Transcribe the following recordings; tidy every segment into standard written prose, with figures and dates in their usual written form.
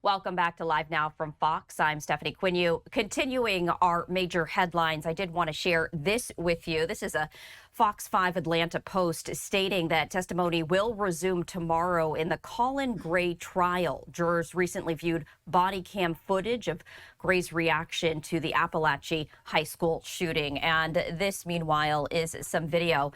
Welcome back to Live Now from Fox. I'm Stephanie Coueignoux. Continuing our major headlines, I did want to share this with you. This is a Fox 5 Atlanta Post stating that testimony will resume tomorrow in the Colin Gray trial. Jurors recently viewed body cam footage of Gray's reaction to the Apalachee high school shooting. And this, meanwhile, is some video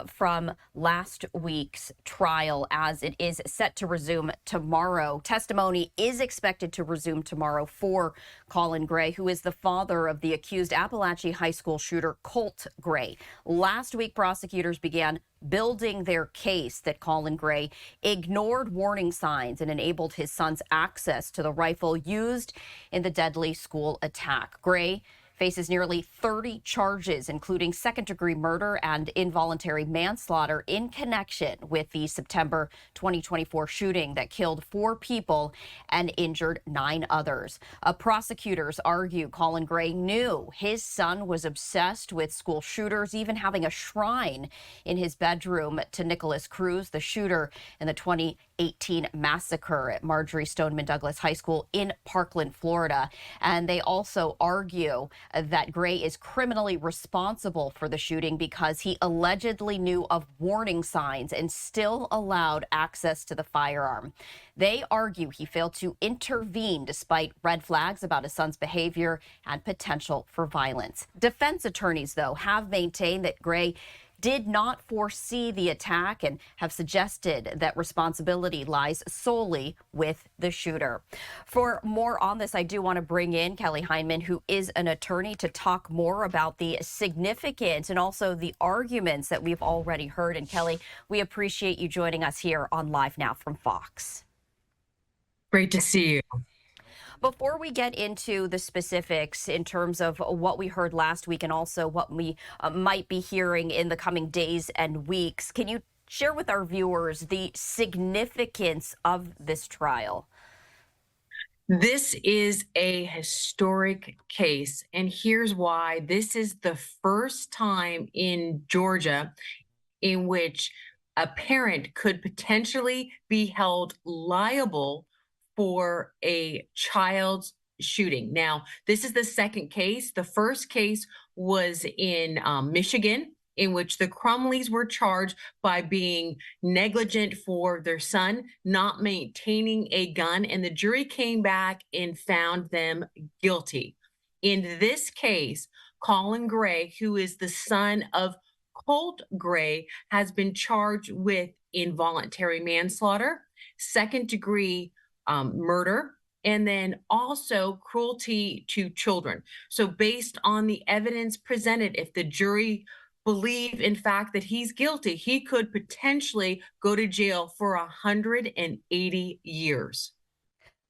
from last week's trial as it is set to resume tomorrow. Testimony is expected to resume tomorrow for Colin Gray, who is the father of the accused Apalachee high school shooter, Colt Gray. Last week, prosecutors began building their case that Colin Gray ignored warning signs and enabled his son's access to the rifle used in the deadly school attack. Gray faces nearly 30 charges, including second-degree murder and involuntary manslaughter in connection with the September 2024 shooting that killed 4 people and injured 9 others. Prosecutors argue Colin Gray knew his son was obsessed with school shooters, even having a shrine in his bedroom to Nicholas Cruz, the shooter in the 2018 massacre at Marjory Stoneman Douglas High School in Parkland, Florida. And they also argue that Gray is criminally responsible for the shooting because he allegedly knew of warning signs and still allowed access to the firearm. They argue he failed to intervene despite red flags about his son's behavior and potential for violence. Defense attorneys, though, have maintained that Gray did not foresee the attack and have suggested that responsibility lies solely with the shooter. For more on this, I do want to bring in Kelly Hyman, who is an attorney, to talk more about the significance and also the arguments that we've already heard. And Kelly, we appreciate you joining us here on Live Now from Fox. Great to see you. Before we get into the specifics in terms of what we heard last week and also what we might be hearing in the coming days and weeks, can you share with our viewers the significance of this trial? This is a historic case, and here's why. This is the first time in Georgia in which a parent could potentially be held liable for a child's shooting. Now, this is the second case. The first case was in Michigan, in which the Crumleys were charged by being negligent for their son not maintaining a gun, and the jury came back and found them guilty. In this case, Colin Gray, who is the son of Colt Gray, has been charged with involuntary manslaughter, second-degree murder, and then also cruelty to children. So based on the evidence presented, if the jury believe in fact that he's guilty, he could potentially go to jail for 180 years.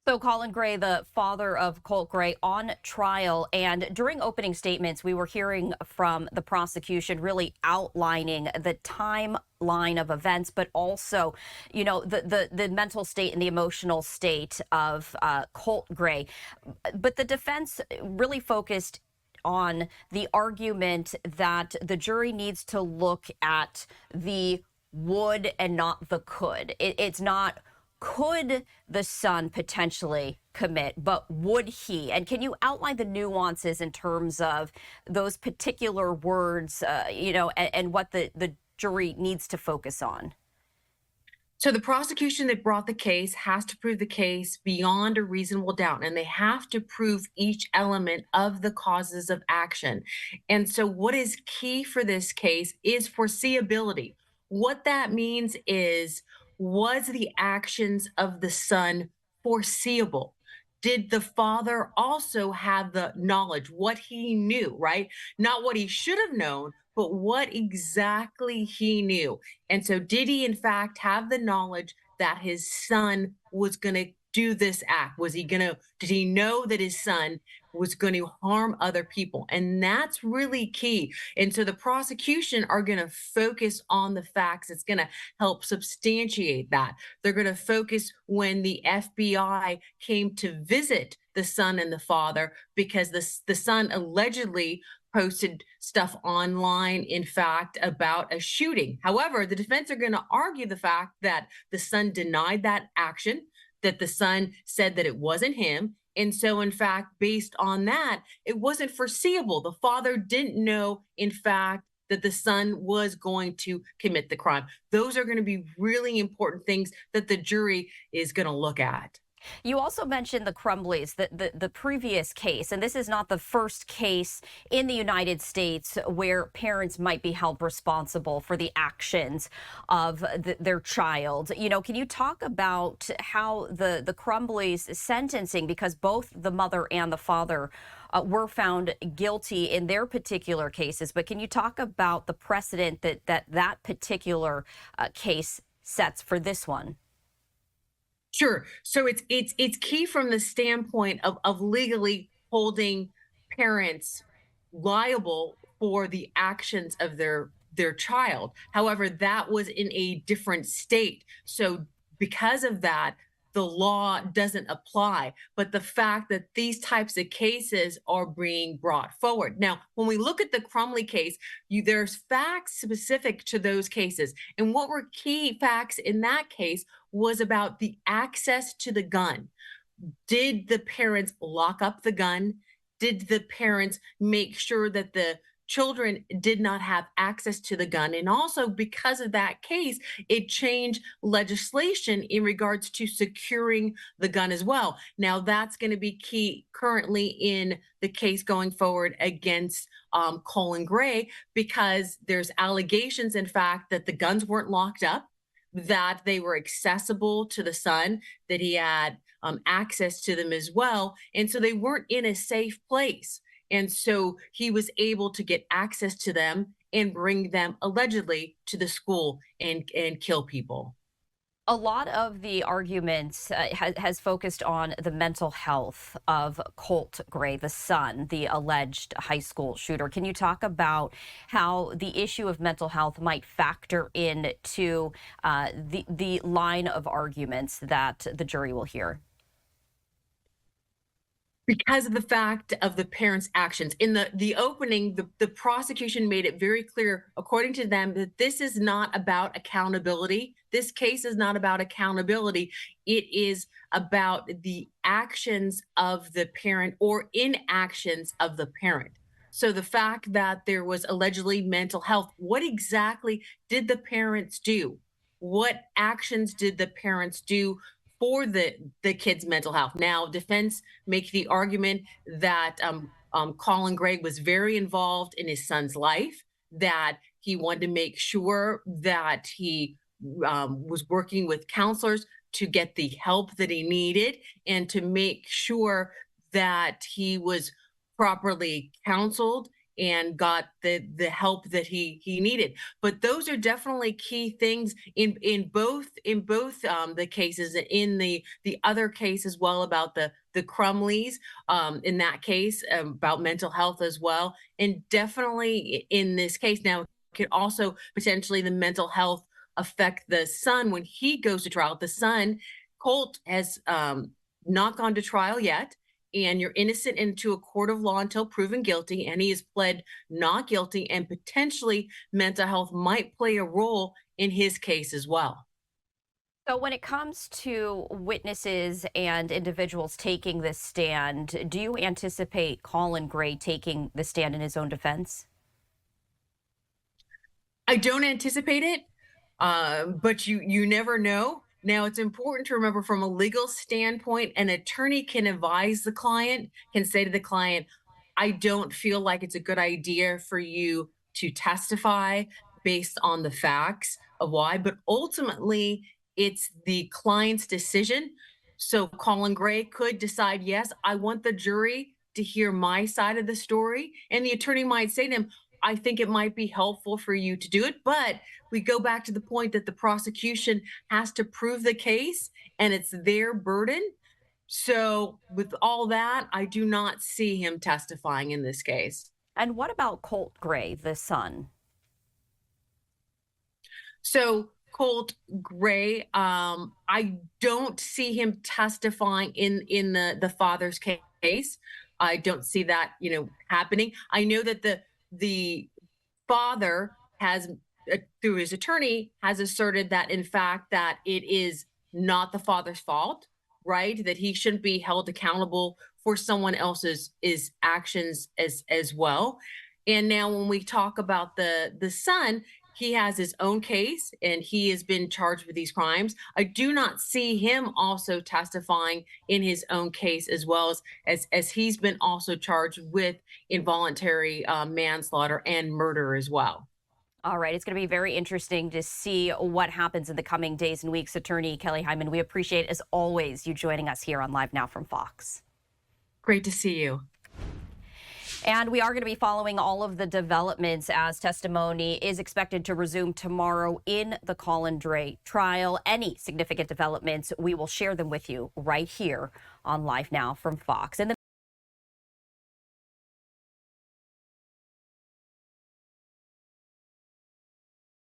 So Colin Gray, the father of Colt Gray, on trial, and during opening statements, we were hearing from the prosecution really outlining the timeline of events, but also, you know, the mental state and the emotional state of Colt Gray. But the defense really focused on the argument that the jury needs to look at the would and not the could. It's not could the son potentially commit, but would he? And can you outline the nuances in terms of those particular words, and what the jury needs to focus on? So the prosecution that brought the case has to prove the case beyond a reasonable doubt, and they have to prove each element of the causes of action. And so what is key for this case is foreseeability. What that means is, was the actions of the son foreseeable? Did the father also have the knowledge, what he knew, right? Not what he should have known, but what exactly he knew. And so did he in fact have the knowledge that his son was going to do this act? Did he know that his son was going to harm other people? And that's really key. And so the prosecution are going to focus on the facts. It's going to help substantiate that. They're going to focus when the FBI came to visit the son and the father, because the son allegedly posted stuff online, in fact, about a shooting. However, the defense are going to argue the fact that the son denied that action, that the son said that it wasn't him. And so, in fact, based on that, it wasn't foreseeable. The father didn't know, in fact, that the son was going to commit the crime. Those are going to be really important things that the jury is going to look at. You also mentioned the Crumblies, the previous case, and this is not the first case in the United States where parents might be held responsible for the actions of their child. You know, can you talk about how the Crumblies sentencing, because both the mother and the father were found guilty in their particular cases, but can you talk about the precedent that particular case sets for this one? Sure. So it's key from the standpoint of legally holding parents liable for the actions of their child. However, that was in a different state. So because of that, the law doesn't apply. But the fact that these types of cases are being brought forward. Now, when we look at the Crumley case, there's facts specific to those cases. And what were key facts in that case was about the access to the gun. Did the parents lock up the gun? Did the parents make sure that the children did not have access to the gun? And also, because of that case, it changed legislation in regards to securing the gun as well. Now, that's going to be key currently in the case going forward against Colin Gray, because there's allegations, in fact, that the guns weren't locked up, that they were accessible to the son, that he had access to them as well. And so they weren't in a safe place. And so he was able to get access to them and bring them allegedly to the school and kill people. A lot of the arguments has focused on the mental health of Colt Gray, the son, the alleged high school shooter. Can you talk about how the issue of mental health might factor into the line of arguments that the jury will hear? Because of the fact of the parents' actions. In the opening, the prosecution made it very clear, according to them, that this is not about accountability. This case is not about accountability. It is about the actions of the parent or inactions of the parent. So the fact that there was allegedly mental health, what exactly did the parents do? What actions did the parents do for the kids' mental health? Now, defense make the argument that Colin Gray was very involved in his son's life, that he wanted to make sure that he was working with counselors to get the help that he needed and to make sure that he was properly counseled and got the help that he needed. But those are definitely key things in both the cases, and in the other case as well, about the Crumleys, in that case, about mental health as well, and definitely in this case. Now, could also potentially the mental health affect the son when he goes to trial. The son, Colt, has not gone to trial yet, and you're innocent into a court of law until proven guilty, and he has pled not guilty, and potentially mental health might play a role in his case as well. So, when it comes to witnesses and individuals taking this stand, do you anticipate Colin Gray taking the stand in his own defense? I don't anticipate it, but you never know. Now, it's important to remember, from a legal standpoint, an attorney can advise the client, can say to the client, I don't feel like it's a good idea for you to testify based on the facts of why, but ultimately it's the client's decision. So Colin Gray could decide, yes, I want the jury to hear my side of the story. And the attorney might say to him, I think it might be helpful for you to do it. But we go back to the point that the prosecution has to prove the case, and it's their burden. So, with all that, I do not see him testifying in this case. And what about Colt Gray, the son? So, Colt Gray, I don't see him testifying in the father's case. I don't see that happening. I know that the father has, through his attorney, has asserted that, in fact, that it is not the father's fault, right? That he shouldn't be held accountable for someone else's actions as well. And now when we talk about the son, he has his own case and he has been charged with these crimes. I do not see him also testifying in his own case, as well as he's been also charged with involuntary manslaughter and murder as well. All right. It's going to be very interesting to see what happens in the coming days and weeks. Attorney Kelly Hyman, we appreciate, as always, you joining us here on Live Now from Fox. Great to see you. And we are going to be following all of the developments as testimony is expected to resume tomorrow in the Colin Gray trial. Any significant developments, we will share them with you right here on Live Now from Fox.